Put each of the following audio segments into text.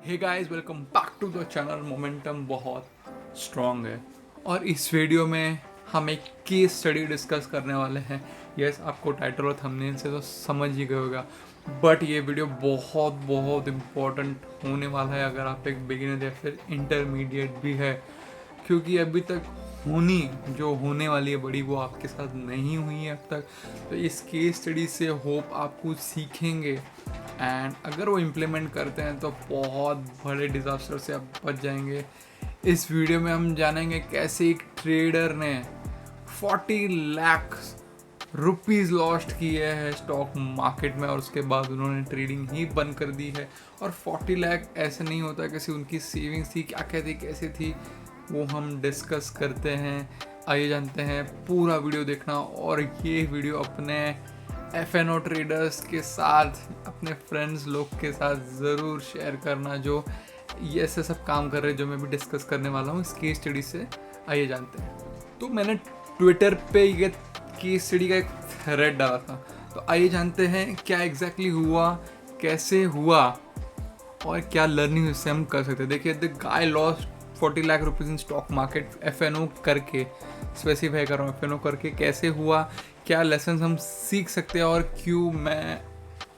Hey guys, welcome back to the channel. Momentum बहुत strong है और इस वीडियो में हम एक केस स्टडी डिस्कस करने वाले हैं। यस, आपको टाइटल और थंबनेल से तो समझ ही गए होगा, बट ये वीडियो बहुत बहुत इम्पोर्टेंट होने वाला है अगर आप एक बिगिनर या फिर इंटरमीडिएट भी है, क्योंकि अभी तक होनी जो होने वाली है बड़ी, वो आपके साथ नहीं हुई है अब तक। तो इस केस स्टडी से होप आप कुछ सीखेंगे एंड अगर वो इम्प्लीमेंट करते हैं तो बहुत बड़े डिज़ास्टर से आप बच जाएंगे। इस वीडियो में हम जानेंगे कैसे एक ट्रेडर ने 40 लाख रुपीज़ लॉस्ट किए हैं स्टॉक मार्केट में और उसके बाद उन्होंने ट्रेडिंग ही बंद कर दी है। और 40 लाख ऐसे नहीं होता, कैसे उनकी सेविंग्स थी, क्या क्या थी, कैसे थी, वो हम डिस्कस करते हैं। आइए जानते हैं, पूरा वीडियो देखना और ये वीडियो अपने FNO ट्रेडर्स के साथ, अपने फ्रेंड्स लोग के साथ ज़रूर शेयर करना जो ये ऐसे सब काम कर रहे हैं जो मैं भी डिस्कस करने वाला हूँ इस केस स्टडी से। आइए जानते हैं। तो मैंने ट्विटर पे ये केस स्टडी का एक थ्रेड डाला था, तो आइए जानते हैं क्या एग्जैक्टली हुआ, कैसे हुआ और क्या लर्निंग इससे हम कर सकते हैं। देखिए, the guy lost 40 lakh rupees in stock market. FNO करके स्पेसिफाई कर रहा हूँ, FNO करके कैसे हुआ, क्या लेसन हम सीख सकते हैं और क्यों मैं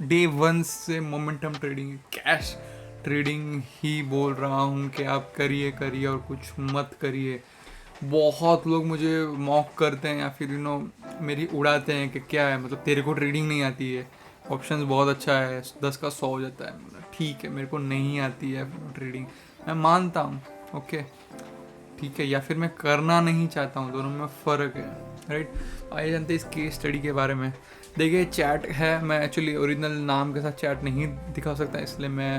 डे 1 से मोमेंटम ट्रेडिंग, कैश ट्रेडिंग ही बोल रहा हूँ कि आप करिए करिए और कुछ मत करिए। बहुत लोग मुझे मॉक करते हैं या फिर मेरी उड़ाते हैं कि क्या है, मतलब तेरे को ट्रेडिंग नहीं आती है, ऑप्शंस बहुत अच्छा है, 10 का 100 हो जाता है। ठीक है, मेरे को नहीं आती है ट्रेडिंग, मैं मानता हूँ, ओके ठीक है, या फिर मैं करना नहीं चाहता हूँ, दोनों में फ़र्क है, राइट। आइए जानते हैं इस केस स्टडी के बारे में। देखिए, चैट है, मैं एक्चुअली ओरिजिनल नाम के साथ चैट नहीं दिखा सकता, इसलिए मैं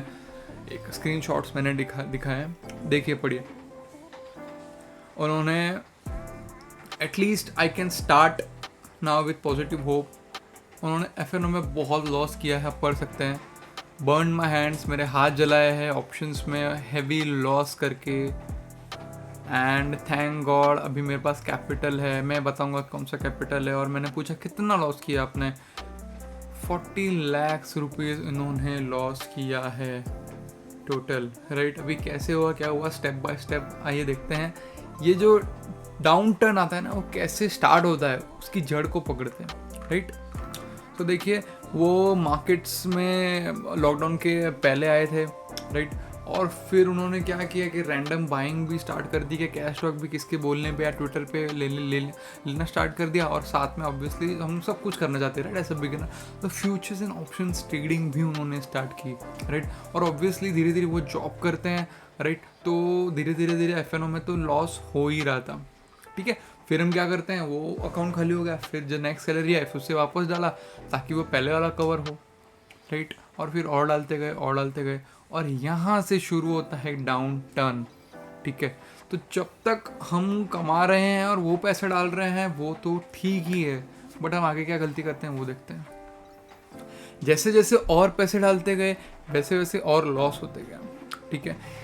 एक स्क्रीनशॉट्स मैंने दिखाए हैं, देखिए पढ़िए। उन्होंने at least I can start now with positive hope, उन्होंने FNO में बहुत लॉस किया है, आप पढ़ सकते हैं। बर्न माई हैंड्स, मेरे हाथ जलाए हैं ऑप्शंस में हैवी लॉस करके। एंड थैंक गॉड अभी मेरे पास कैपिटल है, मैं बताऊंगा कौन सा कैपिटल है। और मैंने पूछा कितना लॉस किया आपने, 40 लाख रुपीज़ इन्होंने लॉस किया है टोटल, राइट। अभी कैसे हुआ, क्या हुआ, स्टेप बाय स्टेप आइए देखते हैं। ये जो डाउन टर्न आता है ना, वो कैसे स्टार्ट होता है, उसकी जड़ को पकड़ते हैं, राइट। तो देखिए, वो मार्केट्स में लॉकडाउन के पहले आए थे, राइट। और फिर उन्होंने क्या किया कि रैंडम बाइंग भी स्टार्ट कर दी, कि कैश स्टॉक भी किसके बोलने पे या ट्विटर पे लेना स्टार्ट कर दिया। और साथ में ऑब्वियसली हम सब कुछ करना चाहते हैं, राइट, ऐसा बिगिनर। तो फ्यूचर्स एंड ऑप्शंस ट्रेडिंग भी उन्होंने स्टार्ट की, राइट। और ऑब्वियसली धीरे धीरे वो जॉब करते हैं, राइट। तो धीरे धीरे FNO में तो लॉस हो ही रहा था, ठीक है। फिर हम क्या करते हैं, वो अकाउंट खाली हो गया, फिर जो नेक्स्ट सैलरी आई फिर उससे वापस डाला ताकि वो पहले वाला कवर हो, राइट। और फिर और डालते गए और डालते गए, और यहाँ से शुरू होता है डाउन टर्न, ठीक है। तो जब तक हम कमा रहे हैं और वो पैसे डाल रहे हैं वो तो ठीक ही है, बट हम आगे क्या गलती करते हैं वो देखते हैं। जैसे जैसे और पैसे डालते गए वैसे वैसे और लॉस होते गया, ठीक है।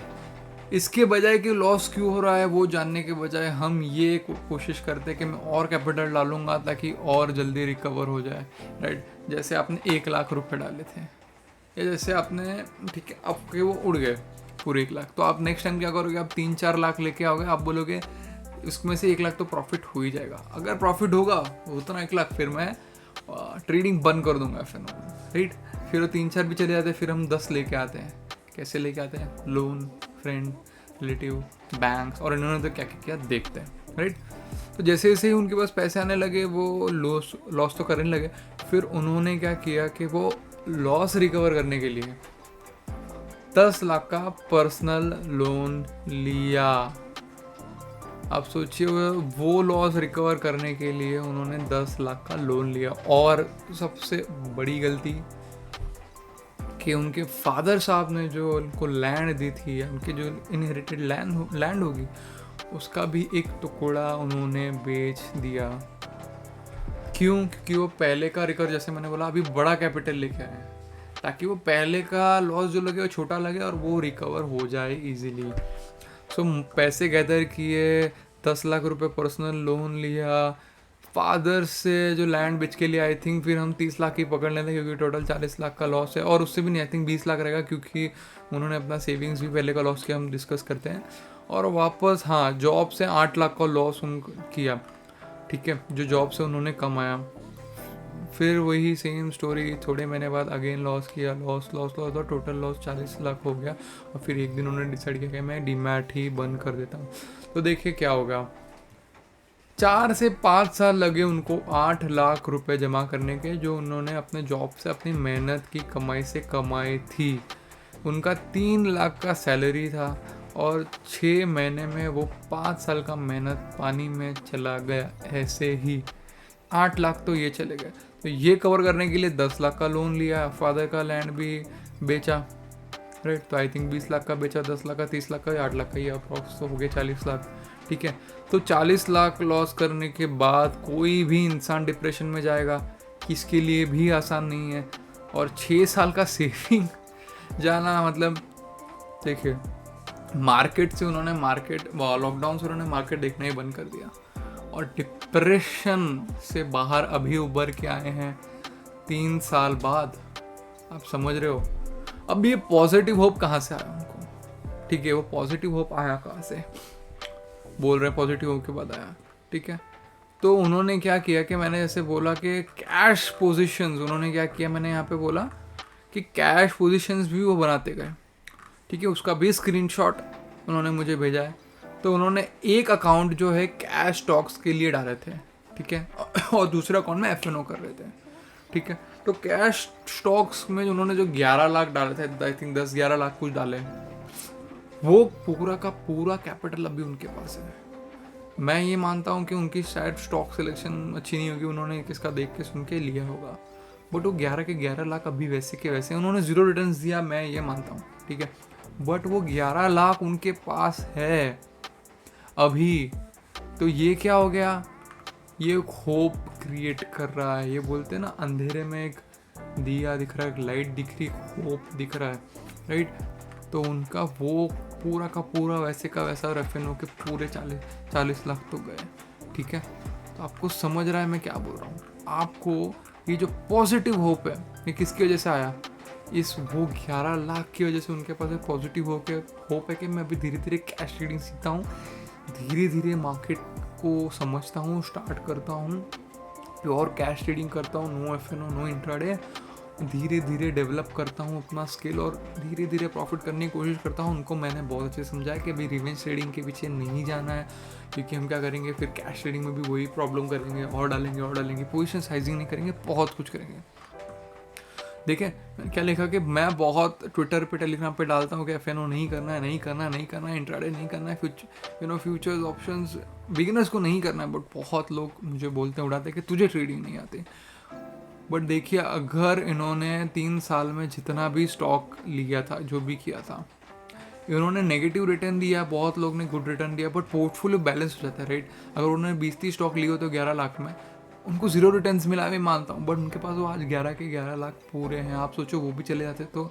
इसके बजाय कि लॉस क्यों हो रहा है वो जानने के बजाय हम ये कोशिश करते हैं कि मैं और कैपिटल डालूंगा ताकि और जल्दी रिकवर हो जाए, राइट। जैसे आपने 1 लाख रुपए डाले थे, या जैसे आपने, ठीक है, आपके वो उड़ गए पूरे 1 लाख, तो आप नेक्स्ट टाइम क्या करोगे, आप 3-4 लाख लेके आओगे, आप बोलोगे उसमें से 1 लाख तो प्रॉफिट हो ही जाएगा। अगर प्रॉफिट होगा उतना 1 लाख, फिर मैं ट्रेडिंग बंद कर दूंगा FNO, राइट। फिर वो 3-4 भी चले जाते हैं, फिर हम 10 लेके आते हैं। कैसे लेके आते हैं, लोन, फ्रेंड, रिलेटिव, बैंक्स, और इन्होंने तो क्या क्या किया देखते हैं, राइट। तो जैसे जैसे ही उनके पास पैसे आने लगे वो लॉस तो करने लगे। फिर उन्होंने क्या किया कि वो लॉस रिकवर करने के लिए 10 लाख का पर्सनल लोन लिया। आप सोचिए, वो लॉस रिकवर करने के लिए उन्होंने 10 लाख का लोन लिया। और सबसे बड़ी गलती कि उनके फादर साहब ने जो उनको लैंड दी थी, या उनके जो इनहेरिटेड लैंड होगी, उसका भी एक टुकड़ा उन्होंने बेच दिया। क्यों? क्योंकि वो पहले का रिकवर, जैसे मैंने बोला, अभी बड़ा कैपिटल लेके आए हैं ताकि वो पहले का लॉस जो लगे वो छोटा लगे और वो रिकवर हो जाए इजीली। सो पैसे गैदर किए, 10 लाख रुपए पर्सनल लोन लिया, फादर से जो लैंड बेच के लिए आई थिंक फिर हम 30 लाख ही पकड़ लेते क्योंकि टोटल 40 लाख का लॉस है, और उससे भी नहीं, आई थिंक 20 लाख रहेगा क्योंकि उन्होंने अपना सेविंग्स भी पहले का लॉस किया, हम डिस्कस करते हैं। और वापस हाँ, जॉब से 8 लाख का लॉस उन किया, ठीक है, जो जॉब से उन्होंने कमाया। फिर वही सेम स्टोरी, थोड़े महीने बाद अगेन लॉस किया, लॉस लॉस लॉस, और टोटल लॉस 40 लाख हो गया। और फिर एक दिन उन्होंने डिसाइड किया कि मैं डीमैट ही बंद कर देता हूँ। तो देखिए क्या होगा, 4 से 5 साल लगे उनको 8 लाख रुपए जमा करने के, जो उन्होंने अपने जॉब से अपनी मेहनत की कमाई से कमाई थी। उनका 3 लाख का सैलरी था और 6 महीने में वो 5 साल का मेहनत पानी में चला गया ऐसे ही। 8 लाख तो ये चले गए। तो ये कवर करने के लिए 10 लाख का लोन लिया, फादर का लैंड भी बेचा, राइट। तो आई थिंक 20 लाख का बेचा, 10 लाख का, 30 लाख का, 8 लाख का, ये अप्रॉक्स तो हो गया 40 लाख, ठीक है। तो 40 लाख लॉस करने के बाद कोई भी इंसान डिप्रेशन में जाएगा, किसके लिए भी आसान नहीं है। और 6 साल का सेविंग जाना मतलब, देखिए मार्केट से उन्होंने लॉकडाउन से उन्होंने मार्केट देखना ही बंद कर दिया, और डिप्रेशन से बाहर अभी उभर के आए हैं 3 साल बाद। आप समझ रहे हो। अब ये पॉजिटिव होप कहाँ से आया उनको, ठीक है, वो पॉजिटिव होप आया कहाँ से, बोल रहे पॉजिटिव होप के बाद आया, ठीक है। तो उन्होंने क्या किया कि मैंने जैसे बोला कि कैश पोजीशंस, उन्होंने क्या किया, मैंने यहाँ पे बोला कि कैश पोजीशंस भी वो बनाते गए, ठीक है। उसका भी स्क्रीनशॉट उन्होंने मुझे भेजा है। तो उन्होंने एक अकाउंट जो है कैश स्टॉक्स के लिए डाले थे, ठीक है, और दूसरे अकाउंट में एफएनओ कर रहे थे, ठीक है। तो कैश स्टॉक्स में उन्होंने जो 11 लाख डाले थे, आई थिंक 10-11 लाख कुछ डाले, वो पूरा का पूरा कैपिटल अभी उनके पास है। मैं ये मानता हूँ कि उनकी शायद स्टॉक सिलेक्शन अच्छी नहीं होगी, उन्होंने किसका देख के सुन के लिया होगा, बट वो 11 के 11 लाख अभी वैसे के वैसे, उन्होंने 0 रिटर्न्स दिया, मैं ये मानता हूँ, ठीक है, बट वो 11 लाख उनके पास है अभी। तो ये क्या हो गया, ये होप क्रिएट कर रहा है। ये बोलते हैं ना, अंधेरे में एक दिया दिख रहा है, एक लाइट दिख रही, होप दिख रहा है, राइट। तो उनका वो पूरा का पूरा वैसे का वैसा रेफेनो के पूरे 40 लाख तो गए, ठीक है। तो आपको समझ रहा है मैं क्या बोल रहा हूँ। आपको ये जो पॉजिटिव होप है, ये किसकी वजह से आया, इस वो 11 लाख की वजह से उनके पास एक पॉजिटिव होप है कि मैं अभी धीरे धीरे कैश ट्रेडिंग सीखता हूँ, धीरे धीरे मार्केट को समझता हूँ, स्टार्ट करता हूँ, प्योर कैश ट्रेडिंग करता हूँ, नो एफएनओ, नो इंट्राडे, धीरे धीरे डेवलप करता हूँ अपना स्किल और धीरे धीरे प्रॉफिट करने की कोशिश करता हूँ। उनको मैंने बहुत अच्छे समझाया कि भाई रिवेंज ट्रेडिंग के पीछे नहीं जाना है, क्योंकि हम क्या करेंगे फिर कैश ट्रेडिंग में भी वही प्रॉब्लम करेंगे, और डालेंगे, पोजीशन साइजिंग नहीं करेंगे, बहुत कुछ करेंगे। देखें क्या लिखा कि मैं बहुत ट्विटर पे टेलीग्राम पे डालता हूँ कि एफएनओ नहीं करना है, इंट्राडे नहीं करना है, फ्यूचर्स ऑप्शंस बिगिनर्स को नहीं करना है, बट बहुत लोग मुझे बोलते उड़ाते कि तुझे ट्रेडिंग नहीं आती। बट देखिए, अगर इन्होंने 3 साल में जितना भी स्टॉक लिया था, जो भी किया था, इन्होंने नेगेटिव रिटर्न दिया, बहुत लोग ने गुड रिटर्न दिया, बट पोर्टफोलियो बैलेंस हो जाता है, राइट। अगर उन्होंने 20-30 स्टॉक लिए हो तो 11 लाख में उनको 0 रिटर्न्स मिला, मैं मानता हूँ, बट उनके पास वो आज 11 के 11 लाख पूरे हैं। आप सोचो वो भी चले जाते तो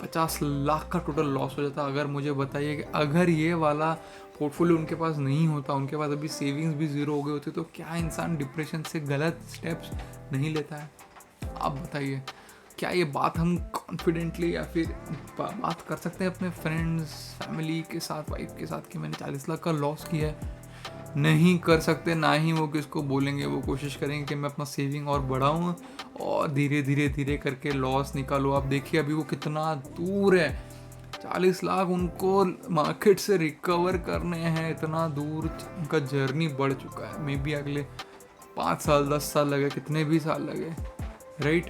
50 लाख का टोटल लॉस हो जाता। अगर मुझे बताइए कि अगर ये वाला पोर्टफोलियो उनके पास नहीं होता, उनके पास अभी सेविंग्स भी 0 हो गए होते, तो क्या इंसान डिप्रेशन से गलत स्टेप्स नहीं लेता है। आप बताइए, क्या ये बात हम कॉन्फिडेंटली या फिर बात कर सकते हैं अपने फ्रेंड्स, फैमिली के साथ, वाइफ के साथ कि मैंने 40 लाख का लॉस किया है? नहीं कर सकते, ना ही वो किसको बोलेंगे। वो कोशिश करेंगे कि मैं अपना सेविंग और बढ़ाऊँ और धीरे धीरे करके लॉस निकालो। आप देखिए अभी वो कितना दूर है, 40 लाख उनको मार्केट से रिकवर करने हैं, इतना दूर उनका जर्नी बढ़ चुका है। मे बी अगले 5 साल 10 साल लगे, कितने भी साल लगे, राइट।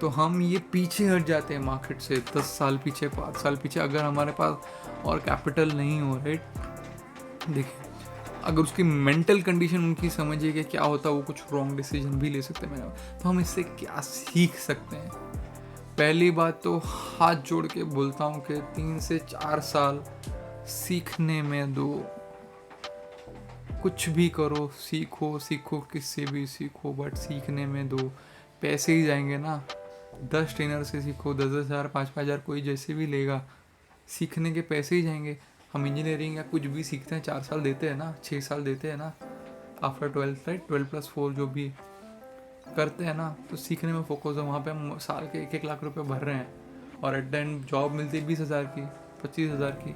तो हम ये पीछे हट जाते हैं मार्केट से, 10 साल पीछे, 5 साल पीछे, अगर हमारे पास और कैपिटल नहीं हो, राइट। देखिए, अगर उसकी मेंटल कंडीशन उनकी समझिए कि क्या होता है, वो कुछ रॉन्ग डिसीजन भी ले सकते हैं। तो हम इससे क्या सीख सकते हैं? पहली बात तो हाथ जोड़ के बोलता हूँ कि 3 से 4 साल सीखने में दो। कुछ भी करो, सीखो किससे भी सीखो, बट सीखने में दो। पैसे ही जाएंगे ना, 10 ट्रेनर से सीखो, 10,000 5,000 कोई जैसे भी लेगा, सीखने के पैसे ही जाएंगे। हम इंजीनियरिंग या कुछ भी सीखते हैं, 4 साल देते हैं ना, 6 साल देते हैं ना। आफ्टर 12th, राइट, 12+4 जो भी करते हैं ना, तो सीखने में फोकस है। वहाँ पे हम साल के 1-1 लाख रुपए भर रहे हैं और एट द एंड जॉब मिलती है 20,000 की, 25,000 की,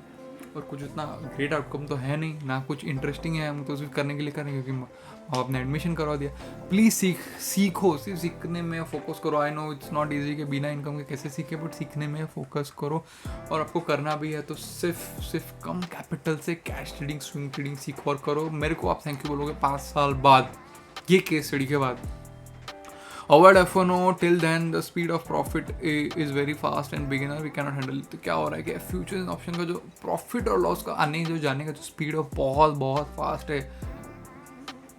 और कुछ उतना ग्रेट आउटकम तो है नहीं, ना कुछ इंटरेस्टिंग है। हम तो सिर्फ करने के लिए कर रहे हैं क्योंकि माँ बाप ने एडमिशन करवा दिया। प्लीज़ सीखो, सिर्फ सीखने में फोकस करो। I know it's not easy कि बिना इनकम के कैसे सीखे, बट सीखने में फोकस करो। और आपको करना भी है तो सिर्फ कम कैपिटल से कैश ट्रेडिंग, स्विंग ट्रेडिंग सीखो और करो। मेरे को आप थैंक यू बोलोगे 5 साल बाद, ये केस स्टडी के बाद। Avoid F1O till then the speed of profit is very fast and beginner we cannot handle it। तो क्या हो रहा है कि फ्यूचर ऑप्शन का जो प्रॉफिट और लॉस का आने जो जाने का जो स्पीड ऑफ बहुत फास्ट है।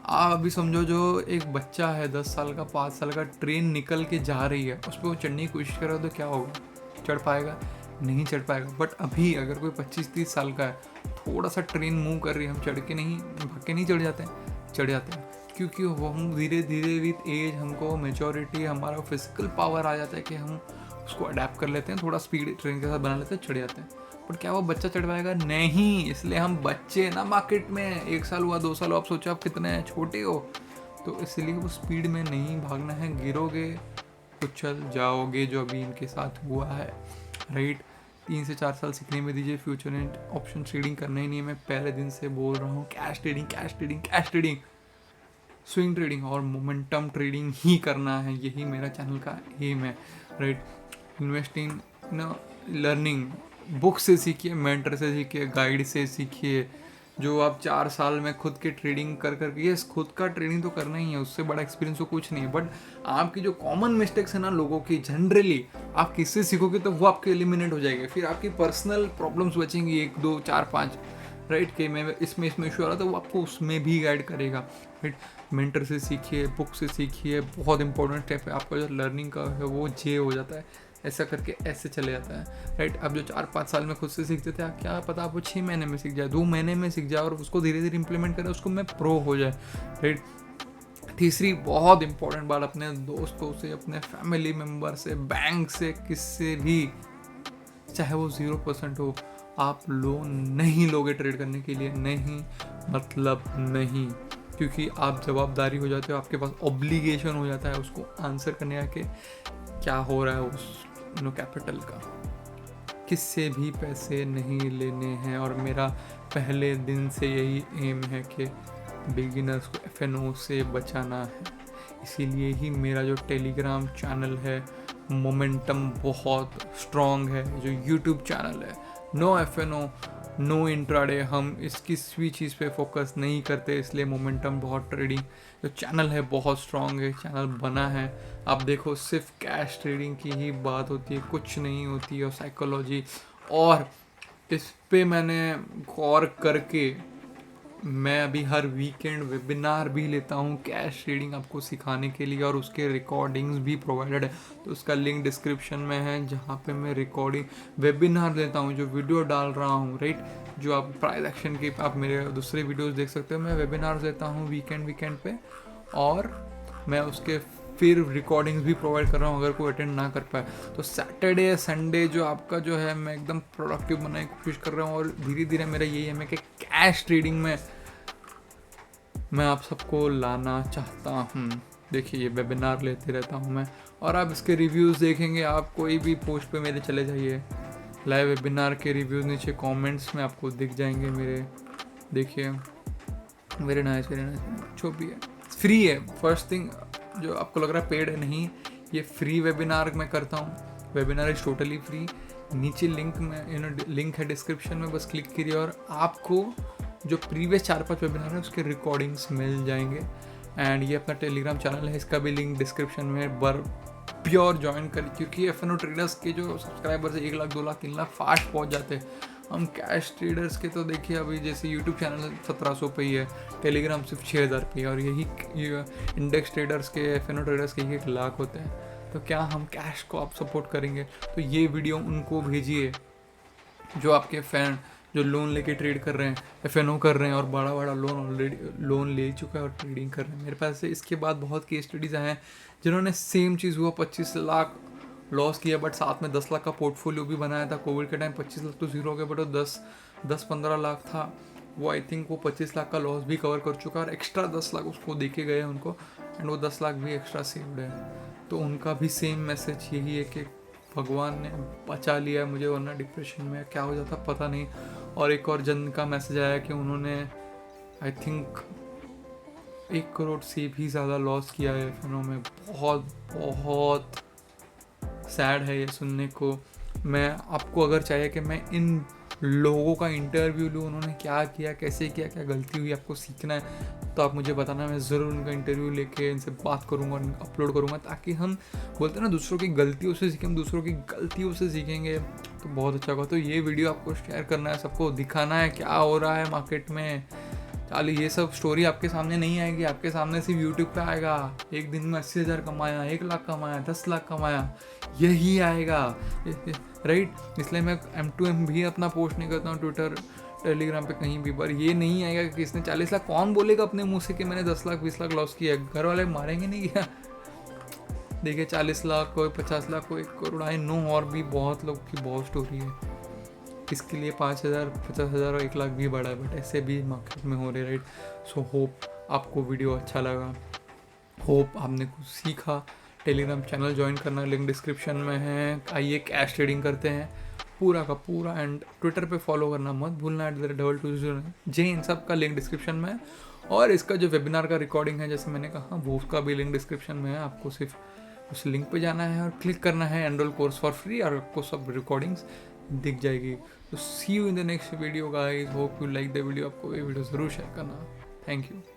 आप अभी समझो जो एक बच्चा है 10 साल का, 5 साल का, ट्रेन निकल के जा रही है, उस पर वो चढ़ने की कोशिश कर रहा है तो क्या होगा? चढ़ पाएगा? नहीं चढ़ पाएगा। बट अभी अगर कोई 25-30 साल का है, थोड़ा सा ट्रेन मूव कर रही है, हम चढ़ के नहीं, भाग के नहीं चढ़ जाते हैं, चढ़ जाते हैं। क्योंकि वो हम धीरे धीरे विथ एज हमको मेचोरिटी, हमारा फिजिकल पावर आ जाता है कि हम उसको अडेप्ट कर लेते हैं, थोड़ा स्पीड ट्रेन के साथ बना लेते हैं, चढ़ जाते हैं। बट क्या वो बच्चा चढ़ पाएगा? नहीं। इसलिए हम बच्चे ना मार्केट में, 1 साल हुआ, 2 साल हुआ, आप सोचो आप कितने छोटे हो, तो इसलिए वो स्पीड में नहीं भागना है। गिरोगे उछल जाओगे, जो अभी इनके साथ हुआ है, राइट। 3 से 4 साल सीखने में दीजिए। फ्यूचर एंड ऑप्शन ट्रेडिंग करना ही नहीं है, मैं पहले दिन से बोल रहा हूँ। Cash trading, cash trading, cash trading, swing trading और मोमेंटम ट्रेडिंग ही करना है। यही मेरा चैनल का एम है, right. Investing in learning, book से सीखिए, मेंटर से सीखिए, गाइड से सीखिए। जो आप 4 साल में खुद के ट्रेडिंग कर करके, ये खुद का ट्रेडिंग तो करना ही है, उससे बड़ा एक्सपीरियंस तो कुछ नहीं है। बट आपकी जो कॉमन मिस्टेक्स है ना लोगों की, जनरली आप किससे सीखोगे तो वो आपके एलिमिनेट हो जाएंगे। फिर आपकी पर्सनल प्रॉब्लम्स बचेंगी 1, 2, 4, 5, राइट। कि मैं इसमें इशू आ रहा था, वो आपको उसमें भी गाइड करेगा, राइट। मेंटर से सीखिए, बुक से सीखिए, बहुत इंपॉर्टेंट स्टेप है। आपका जो लर्निंग का है वो जे हो जाता है, ऐसा करके ऐसे चले जाता है, राइट। अब जो 4-5 साल में खुद से सीखते थे, क्या पता आपको 6 महीने में सीख जाए, 2 महीने में सीख जाए, और उसको धीरे धीरे इंप्लीमेंट करें, उसको में प्रो हो जाए, राइट। तीसरी बहुत इंपॉर्टेंट बात, अपने दोस्तों से, अपने फैमिली मेम्बर से, बैंक से, किससे भी, चाहे वो 0% हो, आप लोन नहीं लोगे ट्रेड करने के लिए, नहीं, मतलब नहीं। क्योंकि आप जवाबदारी हो जाते हो, आपके पास ऑब्लिगेशन हो जाता है उसको आंसर करने आके क्या हो रहा है उस कैपिटल का। किससे भी पैसे नहीं लेने हैं, और मेरा पहले दिन से यही एम है कि बिगिनर्स को FNO से बचाना है। इसीलिए ही मेरा जो टेलीग्राम चैनल है, मोमेंटम, बहुत स्ट्रॉन्ग है। जो यूट्यूब चैनल है, नो FNO, नो इंट्राडे, हम इस किसी भी चीज़ पे फोकस नहीं करते, इसलिए मोमेंटम बहुत ट्रेडिंग जो चैनल है बहुत स्ट्रॉन्ग है, चैनल बना है। आप देखो सिर्फ कैश ट्रेडिंग की ही बात होती है, कुछ नहीं होती है, और साइकोलॉजी, और इस पे मैंने गौर करके मैं अभी हर वीकेंड वेबिनार भी लेता हूँ कैश ट्रेडिंग आपको सिखाने के लिए, और उसके रिकॉर्डिंग्स भी प्रोवाइडेड है। तो उसका लिंक डिस्क्रिप्शन में है, जहाँ पे मैं रिकॉर्डिंग वेबिनार लेता हूँ, जो वीडियो डाल रहा हूँ, राइट। जो आप प्राइस एक्शन की आप मेरे दूसरे वीडियोस देख सकते हो, मैं वेबिनार लेता हूँ वीकेंड पे, और मैं उसके फिर रिकॉर्डिंग्स भी प्रोवाइड कर रहा हूँ अगर कोई अटेंड ना कर पाए तो। सैटरडे संडे जो आपका जो है, मैं एकदम प्रोडक्टिव बनाने की कोशिश कर रहा हूँ, और धीरे धीरे मेरा यही है कि कैश ट्रेडिंग में मैं आप सबको लाना चाहता हूँ। देखिए ये वेबिनार लेते रहता हूँ मैं, और आप इसके रिव्यूज़ देखेंगे, आप कोई भी पोस्ट पे मेरे चले जाइए, लाइव वेबिनार के रिव्यूज़ नीचे कमेंट्स में आपको दिख जाएंगे मेरे। देखिए वेरी नाइस, जो भी है फ्री है। फर्स्ट थिंग, जो आपको लग रहा है पेड है, नहीं, ये फ्री वेबिनार मैं करता हूँ। Webinar is totally free. नीचे लिंक में लिंक है डिस्क्रिप्शन में, बस क्लिक करिए और आपको जो प्रीवियस 4-5 वेबिनार है उसके रिकॉर्डिंग्स मिल जाएंगे। एंड ये अपना टेलीग्राम चैनल है, इसका भी लिंक डिस्क्रिप्शन में, प्योर ज्वाइन करें, क्योंकि FNO ट्रेडर्स के जो सब्सक्राइबर्स 1 लाख 2 लाख 3 लाख फास्ट पहुंच जाते हैं। हम कैश ट्रेडर्स के तो देखिए अभी जैसे यूट्यूब चैनल 1700 पे ही है, टेलीग्राम सिर्फ 6000 पे है, और यही इंडेक्स ट्रेडर्स के, FNO ट्रेडर्स के 1 लाख होते हैं। तो क्या हम कैश को आप सपोर्ट करेंगे? तो ये वीडियो उनको भेजिए जो आपके फैन जो लोन लेके ट्रेड कर रहे हैं, FNO कर रहे हैं, और बड़ा बड़ा लोन ऑलरेडी लोन ले चुका है और ट्रेडिंग कर रहे हैं। मेरे पास से इसके बाद बहुत केस स्टडीज़ आए हैं जिन्होंने सेम चीज़ हुआ, 25 लाख लॉस किया, बट साथ में 10 लाख का पोर्टफोलियो भी बनाया था। कोविड के टाइम 25 लाख तो जीरो हो गया, बट वो 10-15 लाख था, वो आई थिंक वो 25 लाख का लॉस भी कवर कर चुका है और एक्स्ट्रा 10 लाख उसको देके गए हैं उनको, एंड वो 10 लाख भी एक्स्ट्रा सेव्ड है। तो उनका भी सेम मैसेज यही है कि भगवान ने बचा लिया है मुझे, वरना डिप्रेशन में क्या हो जाता पता नहीं। और एक और जन का मैसेज आया कि उन्होंने आई थिंक 1 करोड़ से भी ज़्यादा लॉस किया है फिनों में। बहुत बहुत सैड है ये सुनने को। मैं आपको अगर चाहिए कि मैं इन लोगों का इंटरव्यू लूँ, उन्होंने क्या किया, कैसे किया, क्या गलती हुई, आपको सीखना है तो आप मुझे बताना, मैं ज़रूर उनका इंटरव्यू लेके इनसे बात करूँगा और अपलोड करूँगा, ताकि हम बोलते हैं ना दूसरों की गलतियों से सीखें, हम दूसरों की गलतियों से सीखेंगे तो बहुत अच्छा होगा। तो ये वीडियो आपको शेयर करना है, सबको दिखाना है क्या हो रहा है मार्केट में। चलिए ये सब स्टोरी आपके सामने नहीं आएगी, आपके सामने सिर्फ यूट्यूब पे आएगा, एक दिन में 80,000 कमाया, 1 लाख कमाया, 10 लाख कमाया, यही आएगा राइट। इसलिए मैं M2M भी अपना पोस्ट नहीं करता हूँ ट्विटर टेलीग्राम पे कहीं भी, पर ये नहीं आएगा कि इसने 40 लाख, कौन बोलेगा अपने मुंह से कि मैंने 10 लाख 20 लाख लॉस किया, घर वाले मारेंगे नहीं क्या। देखिए 40 लाख कोई 50 लाख कोई 1 करोड़, आई नो और भी बहुत लोग की बहुत स्टोरी है। इसके लिए 5,000 50,000 और 1 लाख भी बड़ा है, बट ऐसे भी मार्केट में हो रहे राइट। सो होप आपको वीडियो अच्छा लगा, होप आपने कुछ सीखा। टेलीग्राम चैनल ज्वाइन करना लिंक डिस्क्रिप्शन में है। आइए कैश ट्रेडिंग करते हैं पूरा का पूरा, एंड ट्विटर पे फॉलो करना मत भूलना @220 इन सब का लिंक डिस्क्रिप्शन में है। और इसका जो वेबिनार का रिकॉर्डिंग है जैसे मैंने कहा, वो उसका भी लिंक डिस्क्रिप्शन में है। आपको सिर्फ उस लिंक पे जाना है और क्लिक करना है एनरोल कोर्स फॉर फ्री, और आपको सब रिकॉर्डिंग्स दिख जाएगी। तो see you in the next video guys, hope you like the video. आपको ये वीडियो ज़रूर शेयर करना। Thank you.